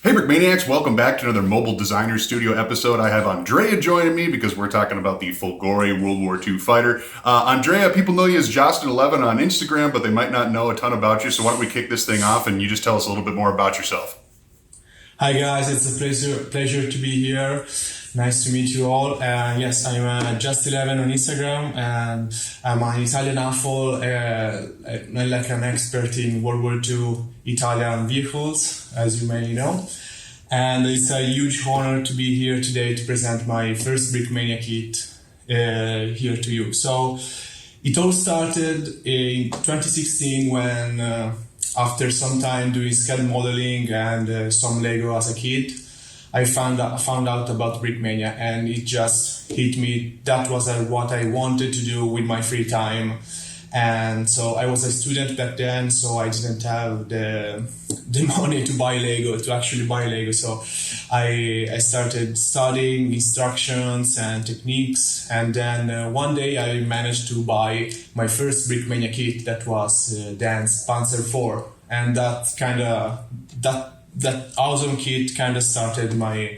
Hey Brickmaniacs, welcome back to another Mobile Designer Studio episode. I have Andrea joining me because we're talking about the Folgore World War II fighter. Andrea, people know you as Jostin11 on Instagram, but they might not know a ton about you, so why don't we kick this thing off and you just tell us a little bit more about yourself. Hi guys, it's a pleasure to be here. Nice to meet you all. Yes, I'm Just11 on Instagram, and I'm an Italian AFOL, like an expert in World War II Italian vehicles, as you may know. And it's a huge honor to be here today to present my first Brickmania kit here to you. So it all started in 2016 when, after some time doing scale modeling and some Lego as a kid, I found out about Brickmania, and it just hit me. That was what I wanted to do with my free time. And so I was a student back then, so I didn't have the money to actually buy Lego. So I started studying instructions and techniques, and then one day I managed to buy my first Brickmania kit that was Dan's Panzer IV, and that awesome kit kind of started my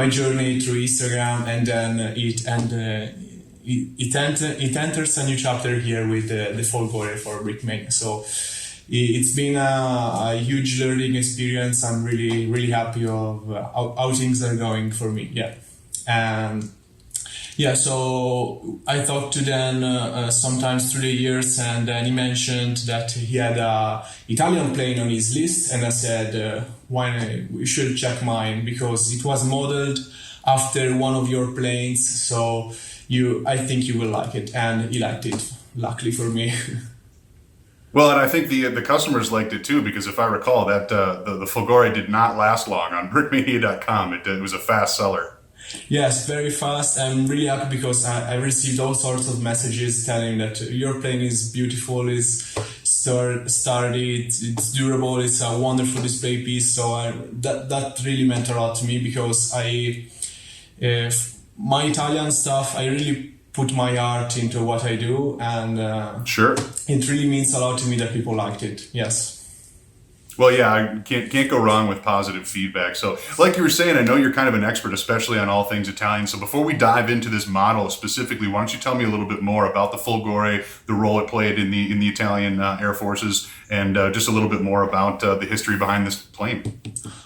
journey through Instagram, and then it enters a new chapter here with the Folgore for Brickmania. So it's been a huge learning experience. I'm really happy of how things are going for me. So I talked to Dan sometimes through the years, and then he mentioned that he had a Italian plane on his list, and I said, we should check mine because it was modeled after one of your planes, so I think you will like it, and he liked it, luckily for me. Well, and I think the customers liked it too, because if I recall, that the Folgore did not last long on brickmania.com. It was a fast seller. Yes, very fast. I'm really happy because I received all sorts of messages telling that your plane is beautiful, is sturdy, it's durable, it's a wonderful display piece. So that really meant a lot to me, because my Italian stuff, I really put my heart into what I do, and sure, it really means a lot to me that people liked it. Yes. Well, yeah, I can't go wrong with positive feedback. So like you were saying, I know you're kind of an expert, especially on all things Italian. So before we dive into this model specifically, why don't you tell me a little bit more about the Folgore, the role it played in the Italian Air Forces, and just a little bit more about the history behind this plane.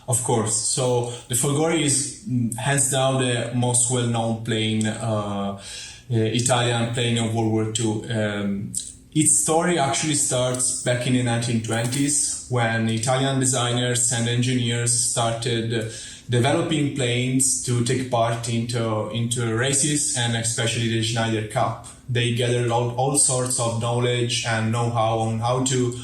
Of course. So the Folgore is hands down the most well-known plane, Italian plane of World War II. Its story actually starts back in the 1920s, when Italian designers and engineers started developing planes to take part into races, and especially the Schneider Cup. They gathered all sorts of knowledge and know-how on how to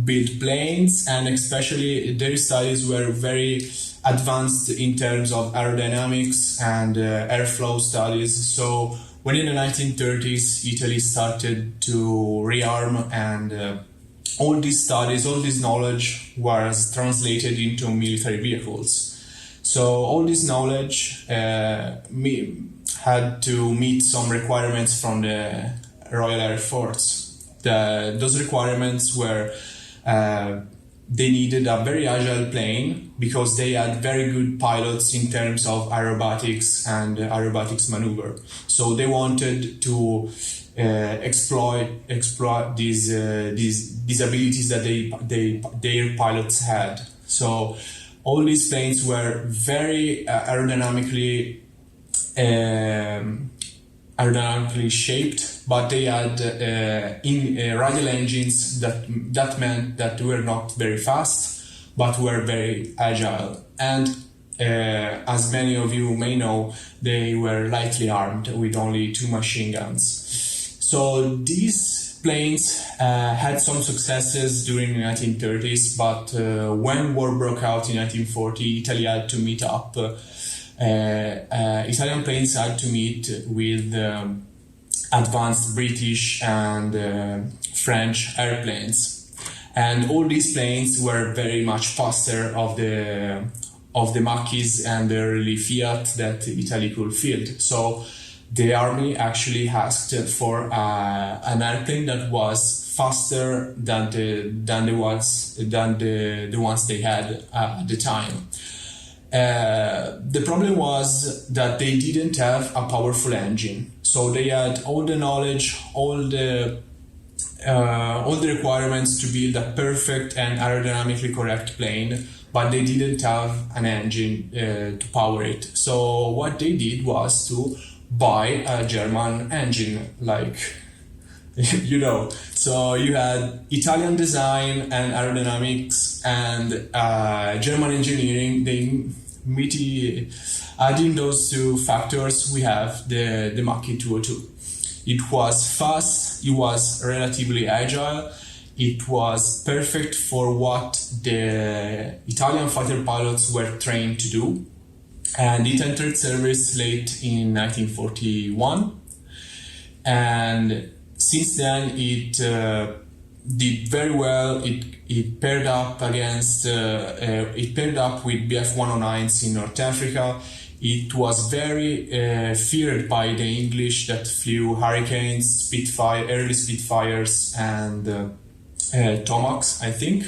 build planes, and especially their studies were very advanced in terms of aerodynamics and airflow studies. So when in the 1930s, Italy started to rearm, and all these studies, all this knowledge was translated into military vehicles. So all this knowledge had to meet some requirements from the Royal Air Force. Those requirements were they needed a very agile plane, because they had very good pilots in terms of aerobatics and aerobatics maneuver. So they wanted to exploit these abilities that their pilots had. So all these planes were very aerodynamically shaped, but they had radial engines that meant that they were not very fast, but were very agile. And as many of you may know, they were lightly armed with only 2 machine guns. So these planes had some successes during the 1930s, but when war broke out in 1940, Italy had to meet up. Italian planes had to meet with advanced British and French airplanes, and all these planes were very much faster of the Macchis and the early Fiat that Italy could field. So the army actually asked for an airplane that was faster than the ones they had at the time. The problem was that they didn't have a powerful engine. So they had all the knowledge, all the requirements to build a perfect and aerodynamically correct plane, but they didn't have an engine to power it. So what they did was to buy a German engine, like, you know. So you had Italian design and aerodynamics and German engineering. Adding those two factors, we have the Macchi 202. It was fast, it was relatively agile, it was perfect for what the Italian fighter pilots were trained to do. And it entered service late in 1941. And since then, it did very well. It paired up with Bf-109s in North Africa. It was very feared by the English that flew Hurricanes, early Spitfires, and Tomahawks, I think.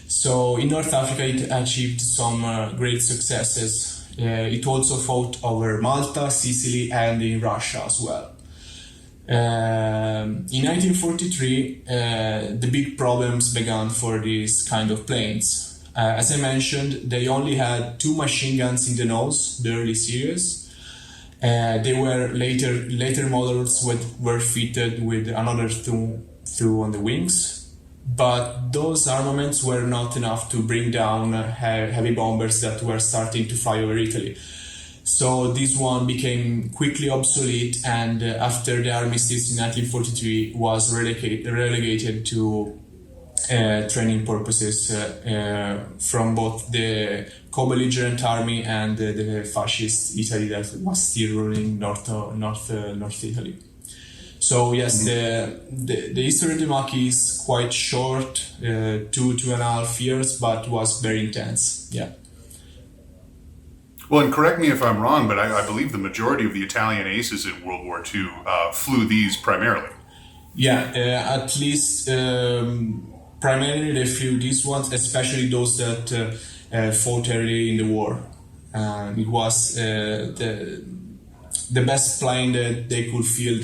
So in North Africa, it achieved some great successes. It also fought over Malta, Sicily, and in Russia as well. In 1943, the big problems began for these kind of planes. As I mentioned, they only had 2 machine guns in the nose, the early series. They were later models were fitted with another two on the wings, but those armaments were not enough to bring down heavy bombers that were starting to fly over Italy. So this one became quickly obsolete, and after the armistice in 1943 was relegated to training purposes from both the co-belligerent army and the fascist Italy that was still ruling North Italy. So yes, the history of the Macchi is quite short, 2.5 years, but was very intense. Yeah. Well, and correct me if I'm wrong, but I believe the majority of the Italian aces in World War II flew these primarily. Yeah, at least primarily they flew these ones, especially those that fought early in the war. It was the best plane that they could field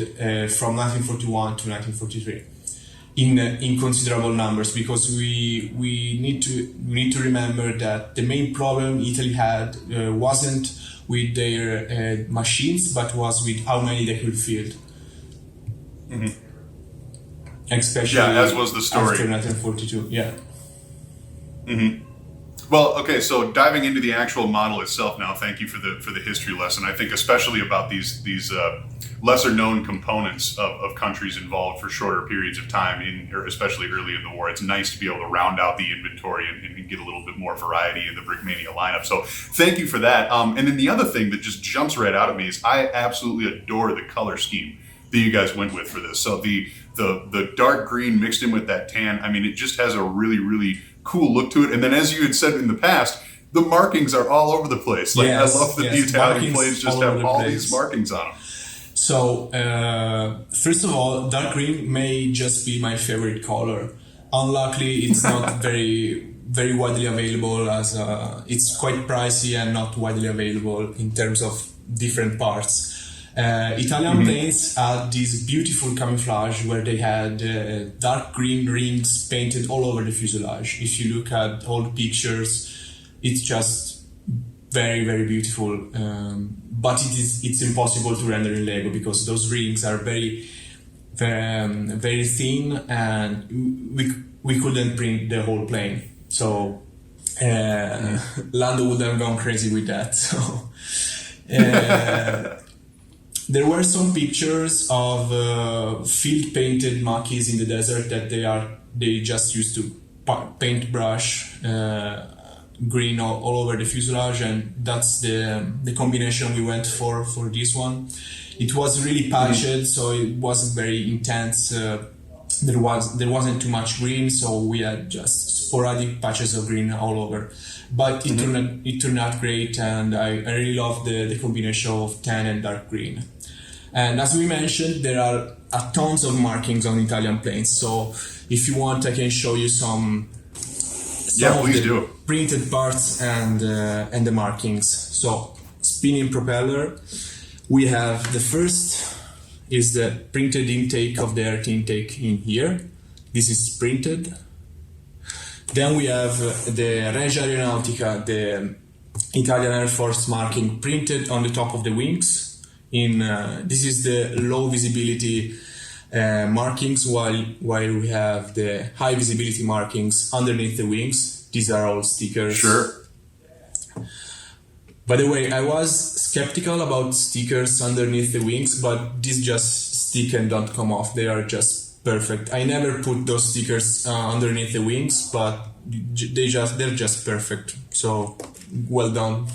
from 1941 to 1943 in considerable numbers, because we need to remember that the main problem Italy had wasn't with their machines, but was with how many they could field. Mm-hmm. Especially as was the story after 1942. Yeah. Mm-hmm. Well, okay, so diving into the actual model itself now, thank you for the history lesson. I think especially about these lesser known components of countries involved for shorter periods of time, especially early in the war. It's nice to be able to round out the inventory and get a little bit more variety in the Brickmania lineup. So thank you for that. And then the other thing that just jumps right out at me is I absolutely adore the color scheme that you guys went with for this. So the dark green mixed in with that tan, I mean, it just has a really, really cool look to it. And then, as you had said in the past, the markings are all over the place. Like, yes, I love that the Italian planes just have all these markings on them. So, first of all, dark green may just be my favorite color. Unluckily, it's not very widely available, as it's quite pricey and not widely available in terms of different parts. Italian planes had this beautiful camouflage where they had dark green rings painted all over the fuselage. If you look at old pictures, it's just very, very beautiful. But it's impossible to render in Lego because those rings are very, very thin, and we couldn't print the whole plane. So Lando would have gone crazy with that. So. There were some pictures of field-painted Macchis in the desert that they just used to paintbrush green all over the fuselage, and that's the combination we went for this one. It was really patched, so it wasn't very intense. There wasn't too much green, so we had just sporadic patches of green all over. But it turned out great, and I really love the combination of tan and dark green. And as we mentioned, there are tons of markings on Italian planes. So if you want, I can show you some some of please the do. printed parts and the markings. So spinning propeller, we have the first is the printed intake of the earth intake in here. This is printed. Then we have the Regia Aeronautica, the Italian Air Force marking printed on the top of the wings. This is the low visibility markings, while we have the high visibility markings underneath the wings. These are all stickers. Sure. By the way, I was skeptical about stickers underneath the wings, but these just stick and don't come off. They are just perfect. I never put those stickers underneath the wings, but they're just perfect. So well done.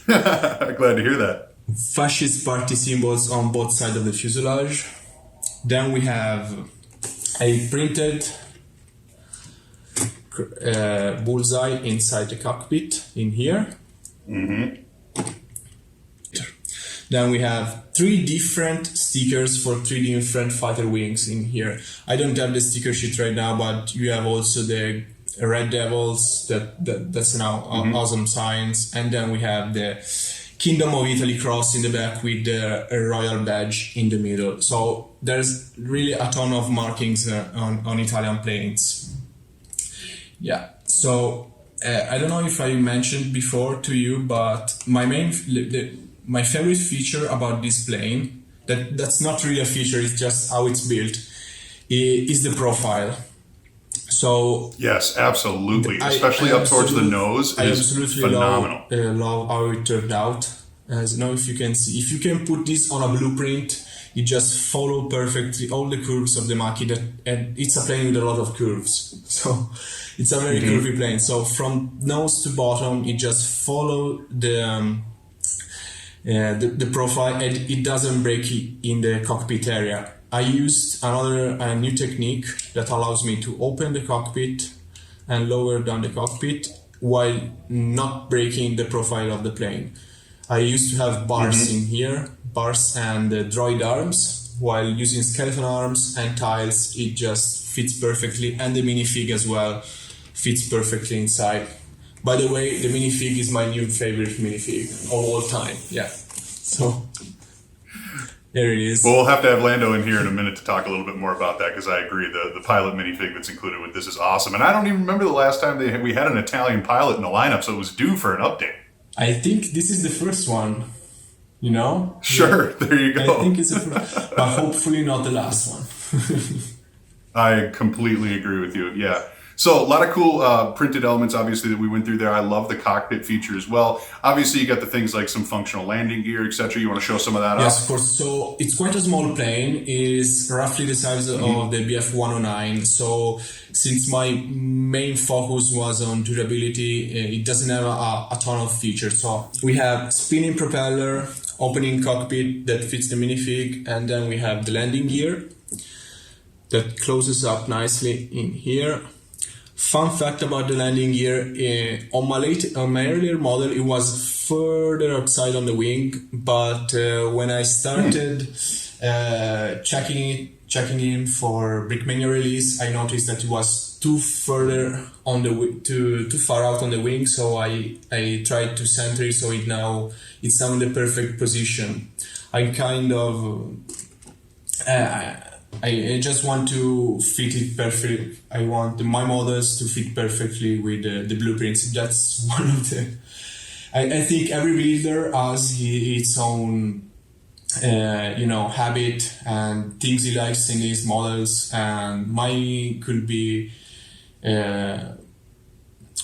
Glad to hear that. Fascist party symbols on both sides of the fuselage. Then we have a printed bullseye inside the cockpit in here. Mm-hmm. Then we have 3 different stickers for 3 different fighter wings in here. I don't have the sticker sheet right now, but you have also the Red Devils, that's now awesome science. And then we have the Kingdom of Italy cross in the back with the royal badge in the middle. So there's really a ton of markings on Italian planes. Yeah, so I don't know if I mentioned before to you, but my favorite feature about this plane, that's not really a feature, it's just how it's built, is the profile. So yes, absolutely, especially up towards the nose is phenomenal. Love how it turned out. As now, if you can see, if you can put this on a blueprint, it just follow perfectly all the curves of the Macchi. And it's a plane with a lot of curves, so it's a very curvy plane. So from nose to bottom, it just follow the profile, and it doesn't break in the cockpit area. I used a new technique that allows me to open the cockpit and lower down the cockpit while not breaking the profile of the plane. I used to have bars in here, bars and droid arms. While using skeleton arms and tiles, it just fits perfectly, and the minifig as well fits perfectly inside. By the way, the minifig is my new favorite minifig of all time. Yeah, so there it is. Well, we'll have to have Lando in here in a minute to talk a little bit more about that, because I agree, the pilot minifig that's included with this is awesome. And I don't even remember the last time we had an Italian pilot in the lineup, so it was due for an update. I think this is the first one, you know? Sure, Yeah. there you go. I think it's the first, but hopefully not the last one. I completely agree with you, yeah. So a lot of cool printed elements, obviously, that we went through there. I love the cockpit feature as well. Obviously, you got the things like some functional landing gear, etc. You want to show some of that Yes, off? of course. So it's quite a small plane. It's roughly the size of the BF-109. So since my main focus was on durability, it doesn't have a ton of features. So we have spinning propeller, opening cockpit that fits the minifig, and then we have the landing gear that closes up nicely in here. Fun fact about the landing gear, on my earlier model, it was further outside on the wing, but when I started checking in for Brickmania release, I noticed that it was too further on the too far out on the wing, so I tried to center it, so it's now in the perfect position. I kind of I just want to fit it perfectly. I want my models to fit perfectly with the blueprints. That's one of the... I think every builder has its own, habit and things he likes in his models. And mine could be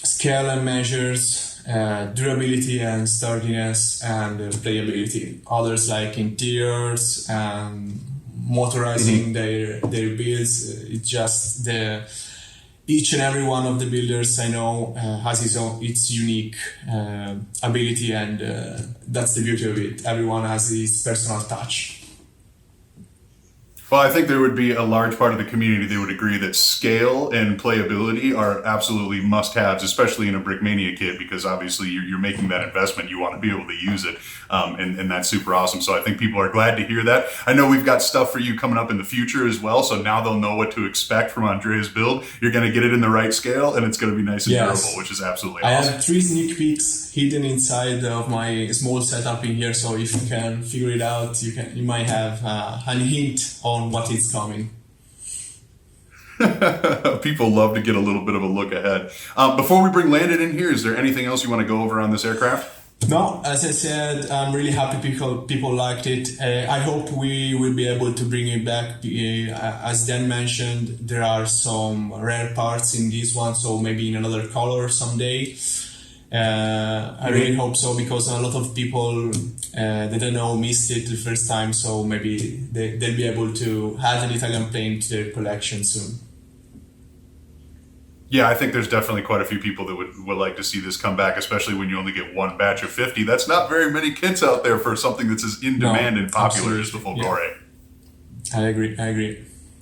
scale and measures, durability and sturdiness, and playability. Others like interiors and motorizing their builds. It's just each and every one of the builders I know has its unique ability, and that's the beauty of it. Everyone has his personal touch. Well, I think there would be a large part of the community that would agree that scale and playability are absolutely must-haves, especially in a Brickmania kit, because obviously you're making that investment. You want to be able to use it, and that's super awesome. So I think people are glad to hear that. I know we've got stuff for you coming up in the future as well, so now they'll know what to expect from Andrea's build. You're going to get it in the right scale, and it's going to be nice and durable, which is absolutely awesome. I have 3 sneak peeks hidden inside of my small setup in here, so if you can figure it out, you might have a hint on what is coming. People love to get a little bit of a look ahead. Before we bring Landon in here, is there anything else you want to go over on this aircraft? No, as I said, I'm really happy people liked it. I hope we will be able to bring it back. As Dan mentioned, there are some rare parts in this one, so maybe in another color someday. I really hope so, because a lot of people that I know missed it the first time, so maybe they'll be able to add an Italian plane to their collection soon. Yeah, I think there's definitely quite a few people that would like to see this come back, especially when you only get one batch of 50. That's not very many kits out there for something that's as in demand and popular as the Folgore. Yeah. I agree.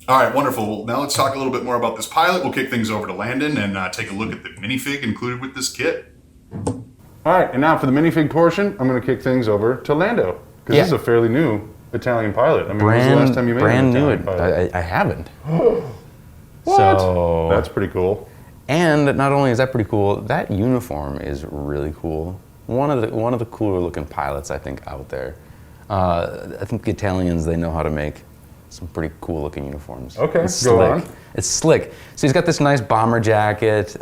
All right, wonderful. Well, now let's talk a little bit more about this pilot. We'll kick things over to Landon and take a look at the minifig included with this kit. All right, and now for the minifig portion, I'm going to kick things over to Lando, because this is a fairly new Italian pilot. I mean, when was the last time you made an Italian pilot? I haven't. What? So that's pretty cool. And not only is that pretty cool, that uniform is really cool. One of the cooler looking pilots I think out there. I think the Italians, they know how to make some pretty cool looking uniforms. Okay, it's go slick. on. It's slick. So he's got this nice bomber jacket,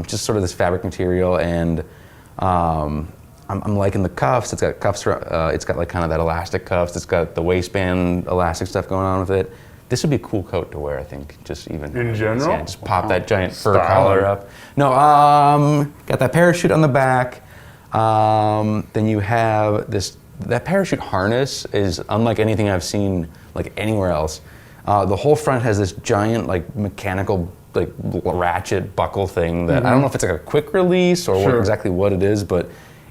just sort of this fabric material, and I'm liking the cuffs. It's got cuffs. It's got like kind of that elastic cuffs. It's got the waistband elastic stuff going on with it. This would be a cool coat to wear, I think. Just even in general. Yeah, just pop that giant fur collar up. No, got that parachute on the back. Then you have this. That parachute harness is unlike anything I've seen like anywhere else. The whole front has this giant like mechanical like ratchet buckle thing that I don't know if it's like a quick release or exactly what it is, but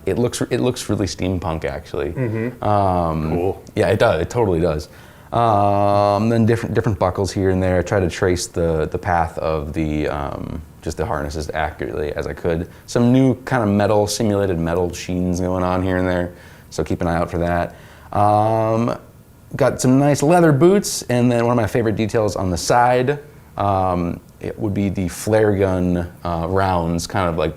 it looks really steampunk actually. Cool. Yeah, it does. It totally does. Then different buckles here and there. I try to trace the path of the just the harness as accurately as I could. Some new kind of simulated metal sheens going on here and there, so keep an eye out for that. Got some nice leather boots, and then one of my favorite details on the side, it would be the flare gun rounds, kind of like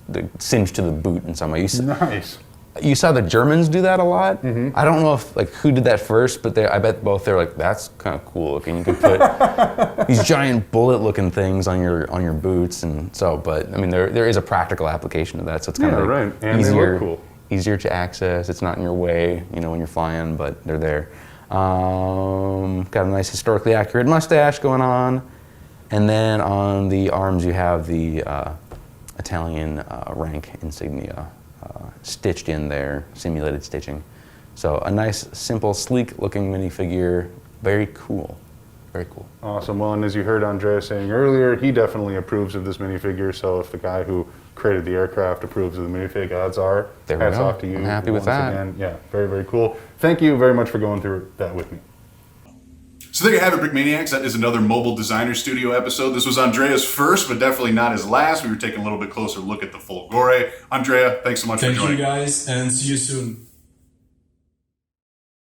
the cinch to the boot in some way. Nice. You saw the Germans do that a lot. I don't know if like who did that first, but I bet both they're like, that's kind of cool looking. You could put these giant bullet-looking things on your boots, and so. But I mean, there is a practical application to that, so it's kind of right. And they look cool. Easier to access. It's not in your way, when you're flying, but they're there. Got a nice historically accurate mustache going on, and then on the arms you have the Italian rank insignia. Stitched in there, simulated stitching. So a nice, simple, sleek-looking minifigure. Very cool. Very cool. Awesome. Well, and as you heard Andrea saying earlier, he definitely approves of this minifigure. So if the guy who created the aircraft approves of the minifig, odds are, hats off to you. I'm happy with that. Again. Yeah, very, very cool. Thank you very much for going through that with me. So there you have it, Brickmaniacs. That is another Mobile Designer Studio episode. This was Andrea's first, but definitely not his last. We were taking a little bit closer look at the Folgore. Andrea, thanks so much for joining. Thank you, guys, and see you soon.